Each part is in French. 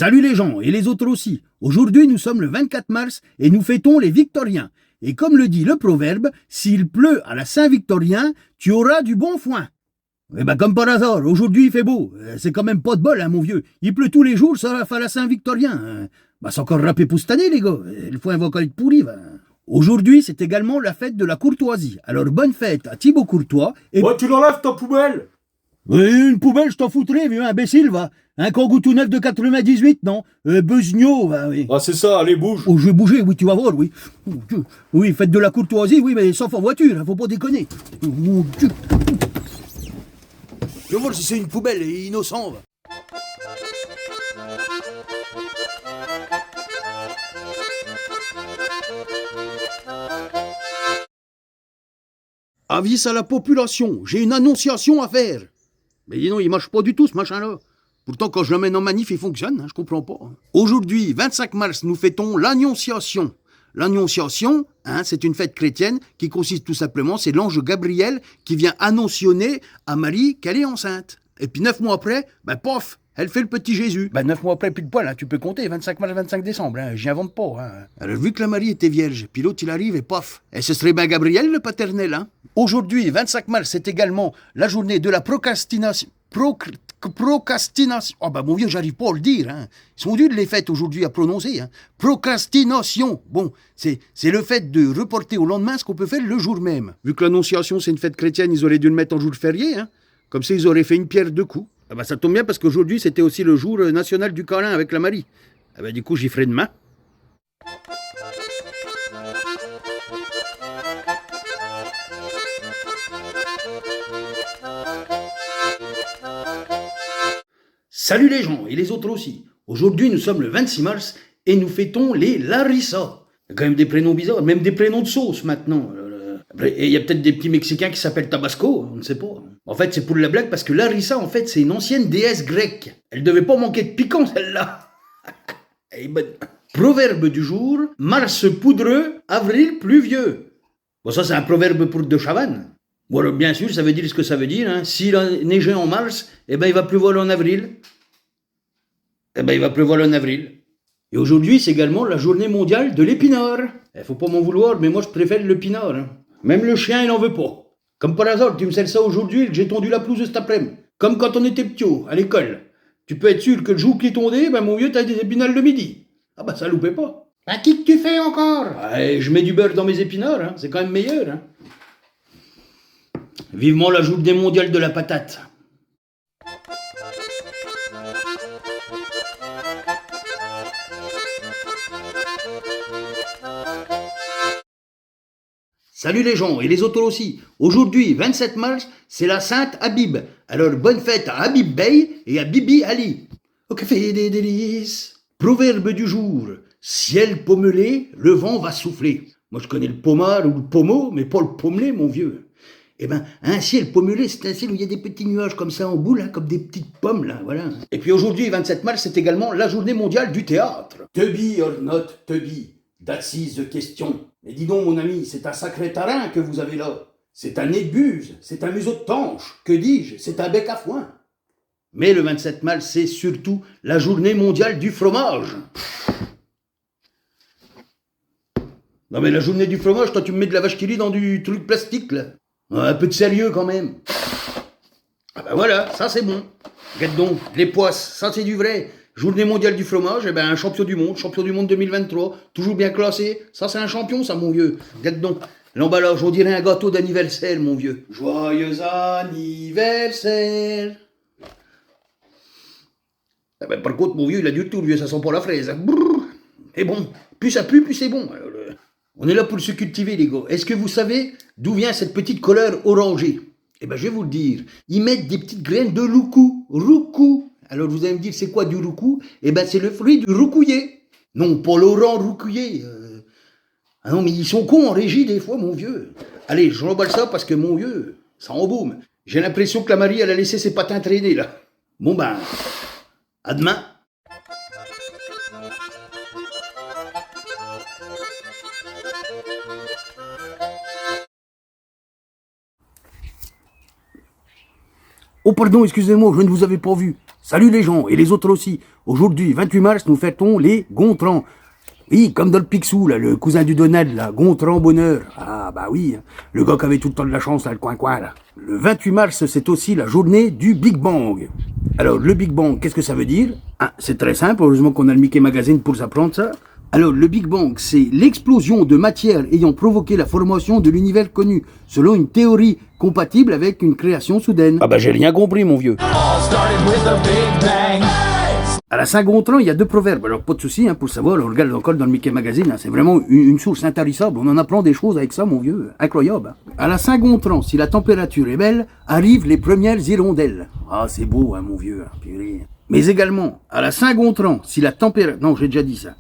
Salut les gens, et les autres aussi. Aujourd'hui, nous sommes le 24 mars et nous fêtons les Victoriens. Et comme le dit le proverbe, s'il pleut à la Saint-Victorien, tu auras du bon foin. Eh ben comme par hasard, aujourd'hui il fait beau. C'est quand même pas de bol, hein, mon vieux. Il pleut tous les jours, ça va à la Saint-Victorien. C'est encore râpé pour cette année, les gars. Le foin va encore être pourri, va. Aujourd'hui, c'est également la fête de la courtoisie. Alors bonne fête à Thibaut Courtois et... Ouais, tu l'enlèves ta poubelle. Une poubelle, je t'en foutrais, vieux imbécile, va. Un kangou tout neuf de 98, non Beugno, va, oui. Ah, c'est ça, allez, bouge. Oh, je vais bouger, oui, tu vas voir, oui. Oh, Dieu. Oui, faites de la courtoisie, oui, mais sauf en voiture, hein, faut pas déconner. Oh, Dieu. Je vais voir si c'est une poubelle innocente, va. Avis à la population, j'ai une annonciation à faire. Mais dis donc, il marche pas du tout ce machin-là. Pourtant, quand je l'emmène en manif, il fonctionne, hein, je comprends pas. Aujourd'hui, 25 mars, nous fêtons l'Annonciation. L'Annonciation, c'est une fête chrétienne qui consiste tout simplement, c'est l'ange Gabriel qui vient annoncer à Marie qu'elle est enceinte. Et puis 9 mois après, pof, elle fait le petit Jésus. 9 mois après, plus de poil, hein, tu peux compter, 25 mars, 25 décembre, hein, j'y invente pas. Hein. Alors vu que la Marie était vierge, puis l'autre il arrive et pof, et ce serait bien Gabriel le paternel. Hein. Aujourd'hui, 25 mars, c'est également la journée de la procrastination. Procrastination. Oh mon vieux, j'arrive pas à le dire. Hein. Ils sont durs les fêtes aujourd'hui à prononcer. Hein. Procrastination. Bon, c'est le fait de reporter au lendemain ce qu'on peut faire le jour même. Vu que l'Annonciation, c'est une fête chrétienne, ils auraient dû le mettre en jour férié. Hein. Comme ça, ils auraient fait une pierre deux coups. Ça tombe bien parce qu'aujourd'hui, c'était aussi le jour national du câlin avec la Marie. Du coup, j'y ferai demain. Salut les gens, et les autres aussi. Aujourd'hui, nous sommes le 26 mars et nous fêtons les Larissa. Il y a quand même des prénoms bizarres, même des prénoms de sauce maintenant. Et il y a peut-être des petits Mexicains qui s'appellent Tabasco, on ne sait pas. En fait, c'est pour la blague parce que Larissa, en fait, c'est une ancienne déesse grecque. Elle devait pas manquer de piquant, celle-là. Elle est bonne. Proverbe du jour, mars poudreux, avril pluvieux. Bon, ça, c'est un proverbe pour de Chavannes. Bon, alors, bien sûr, ça veut dire ce que ça veut dire. Hein. S'il a neigé en mars, il va pleuvoir en avril. Il va pleuvoir en avril. Et aujourd'hui, c'est également la journée mondiale de l'épinard. Faut pas m'en vouloir, mais moi, je préfère l'épinard. Hein. Même le chien, il n'en veut pas. Comme par hasard, tu me sers ça aujourd'hui et que j'ai tondu la pelouse cet après-midi. Comme quand on était petit à l'école. Tu peux être sûr que le jour qui est tondé, mon vieux, t'as des épinards le midi. Ça loupait pas. À qui que tu fais encore? Je mets du beurre dans mes épinards, hein. C'est quand même meilleur. Hein. Vivement la journée mondiale de la patate. Salut les gens, et les autres aussi. Aujourd'hui, 27 mars, c'est la Sainte Habib. Alors bonne fête à Habib Bey et à Bibi Ali. Au café des délices. Proverbe du jour. Ciel pommelé, le vent va souffler. Moi je connais le pomard ou le pommeau, mais pas le pommelé, mon vieux. Un ciel pommelé, c'est un ciel où il y a des petits nuages comme ça en boule, hein, comme des petites pommes, là, voilà. Et puis aujourd'hui, 27 mars, c'est également la journée mondiale du théâtre. To be or not to be, that's the question. Mais dis donc, mon ami, c'est un sacré tarin que vous avez là. C'est un nez de buse, c'est un museau de tanche, que dis-je, c'est un bec à foin. Mais le 27 mars, c'est surtout la journée mondiale du fromage. Non mais la journée du fromage, toi tu me mets de la vache qui rit dans du truc plastique, là. Un peu de sérieux quand même. Voilà, ça c'est bon. Regarde donc, les poisses, ça c'est du vrai. Journée mondiale du fromage, un champion du monde 2023, toujours bien classé. Ça c'est un champion, ça mon vieux. Regarde donc, l'emballage, on dirait un gâteau d'anniversaire, mon vieux. Joyeux anniversaire. Par contre, mon vieux, il a du tout, vieux, ça sent pas la fraise. Hein. Et bon, plus ça pue, plus c'est bon. Alors, on est là pour se cultiver, les gars. Est-ce que vous savez d'où vient cette petite couleur orangée? Je vais vous le dire. Ils mettent des petites graines de roucou. Roucou. Alors vous allez me dire, c'est quoi du roucou? C'est le fruit du roucouillé. Non, pas Laurent Roucouillé. Ah non, mais ils sont cons en régie des fois, mon vieux. Allez, je remballe ça parce que, mon vieux, ça embaume. J'ai l'impression que la Marie, elle a laissé ses patins traîner, là. Bon à demain. Oh pardon, excusez-moi, je ne vous avais pas vu. Salut les gens, et les autres aussi. Aujourd'hui, 28 mars, nous fêtons les Gontran. Oui, comme dans le Picsou, là, le cousin du Donald, là, Gontran Bonheur. Ah, bah oui, hein, le gars qui avait tout le temps de la chance, là, le coin-coin, là. Le 28 mars, c'est aussi la journée du Big Bang. Alors, le Big Bang, qu'est-ce que ça veut dire? Ah, c'est très simple, heureusement qu'on a le Mickey Magazine pour s'apprendre ça. Alors, le Big Bang, c'est l'explosion de matière ayant provoqué la formation de l'univers connu, selon une théorie compatible avec une création soudaine. Ah bah j'ai rien compris, mon vieux. À la Saint-Gontran, il y a 2 proverbes. Alors, pas de souci, hein, pour savoir, on regarde encore dans le Mickey Magazine, hein, c'est vraiment une source intarissable. On en apprend des choses avec ça, mon vieux. Incroyable. Hein. À la Saint-Gontran, si la température est belle, arrivent les premières hirondelles. Ah, c'est beau, hein, mon vieux. Hein, purée. Mais également, à la Saint-Gontran, si la température... Non, j'ai déjà dit ça.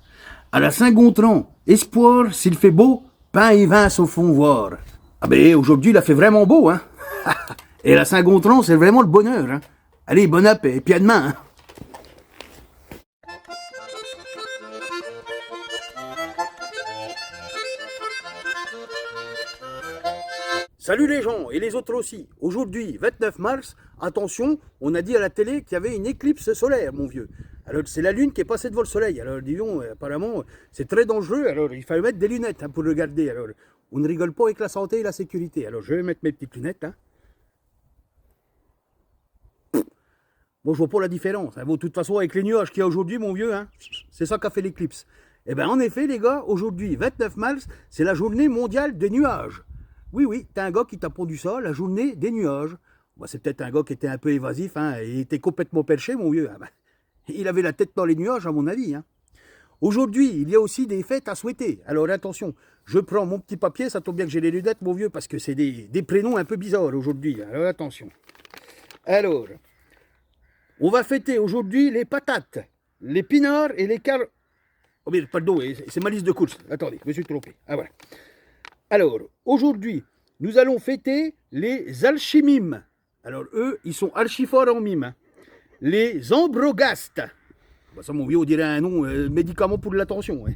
À la Saint-Gontran, espoir, s'il fait beau, pain et vin se font voir. Ah ben, aujourd'hui, il a fait vraiment beau, hein. Et la Saint-Gontran, c'est vraiment le bonheur, hein. Allez, bon appétit, et puis à demain, hein. Salut les gens, et les autres aussi. Aujourd'hui, 29 mars, attention, on a dit à la télé qu'il y avait une éclipse solaire, mon vieux. Alors, c'est la lune qui est passée devant le soleil. Alors, disons, apparemment, c'est très dangereux. Alors, il fallait mettre des lunettes, hein, pour regarder. Alors, on ne rigole pas avec la santé et la sécurité. Alors, je vais mettre mes petites lunettes, hein. Bon, je vois pas la différence. Hein. Bon, de toute façon, avec les nuages qu'il y a aujourd'hui, mon vieux, hein, c'est ça qu'a fait l'éclipse. Eh bien, en effet, les gars, aujourd'hui, 29 mars, c'est la journée mondiale des nuages. Oui, oui, t'as un gars qui t'a pondu ça, la journée des nuages. Bah, c'est peut-être un gars qui était un peu évasif, hein, et il était complètement perché, mon vieux. Ah, bah, il avait la tête dans les nuages, à mon avis. Hein. Aujourd'hui, il y a aussi des fêtes à souhaiter. Alors attention, je prends mon petit papier, ça tombe bien que j'ai les lunettes, mon vieux, parce que c'est des prénoms un peu bizarres aujourd'hui. Alors attention. Alors, on va fêter aujourd'hui les patates, les pinards et les carottes. Oh mais pardon, c'est ma liste de courses. Attendez, je me suis trompé. Ah voilà. Alors, aujourd'hui, nous allons fêter les alchimimes. Alors, eux, ils sont archi forts en mime. Hein. Les ambrogastes. Bah, ça, mon vieux, on dirait un nom, médicament pour l'attention. Hein.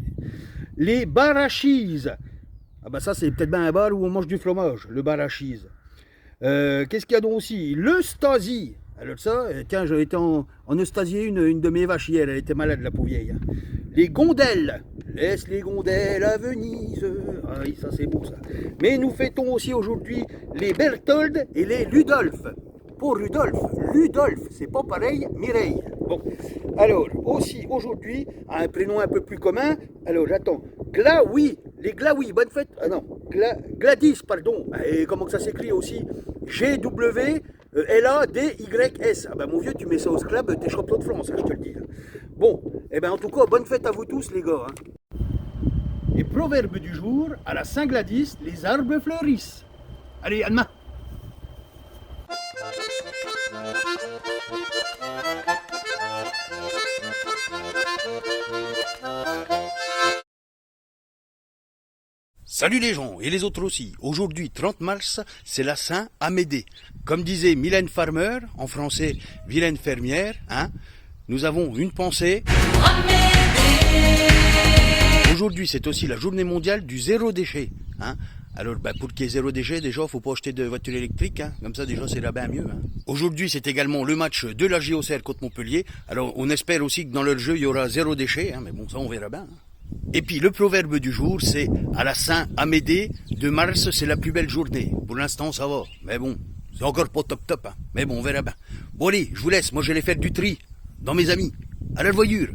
Les barachis. Ah bah ça, c'est peut-être bien un bar où on mange du fromage, le barachis. Qu'est-ce qu'il y a donc aussi? Le Stasi. Alors ça, tiens, j'ai été en eustasier une de mes vaches hier, elle était malade, la pauvre vieille. Hein. Les gondelles. Laisse les gondelles à Venise. Ah oui, ça c'est beau ça. Mais nous fêtons aussi aujourd'hui les Berthold et les Ludolf. Pour Rudolf, Ludolf, c'est pas pareil, Mireille. Bon, alors aussi aujourd'hui, un prénom un peu plus commun. Alors j'attends, Glaoui, les Glaoui, bonne fête. Ah non, Gladys, pardon. Et comment que ça s'écrit aussi? G-W-L-A-D-Y-S. Ah ben mon vieux, tu mets ça au club, t'es champion de France, hein, je te le dis. Bon, eh ben en tout cas, bonne fête à vous tous les gars. Hein. Et proverbe du jour, à la Saint-Gladys, les arbres fleurissent. Allez, à demain. Salut les gens, et les autres aussi. Aujourd'hui, 30 mars, c'est la Saint-Amédée. Comme disait Mylène Farmer, en français, vilaine fermière, hein, nous avons une pensée. Aujourd'hui, c'est aussi la journée mondiale du zéro déchet. Hein. Alors, pour qu'il y ait zéro déchet, déjà, il ne faut pas acheter de voiture électrique. Hein. Comme ça, déjà, c'est là bien mieux. Hein. Aujourd'hui, c'est également le match de la JOCR contre Montpellier. Alors, on espère aussi que dans leur jeu, il y aura zéro déchet. Hein. Mais bon, ça, on verra bien. Hein. Et puis, le proverbe du jour, c'est à la Saint-Amédée de mars, c'est la plus belle journée. Pour l'instant, ça va. Mais bon, c'est encore pas top. Hein. Mais bon, on verra bien. Bon, allez, je vous laisse. Moi, je vais aller faire du tri dans mes amis. À la voyure.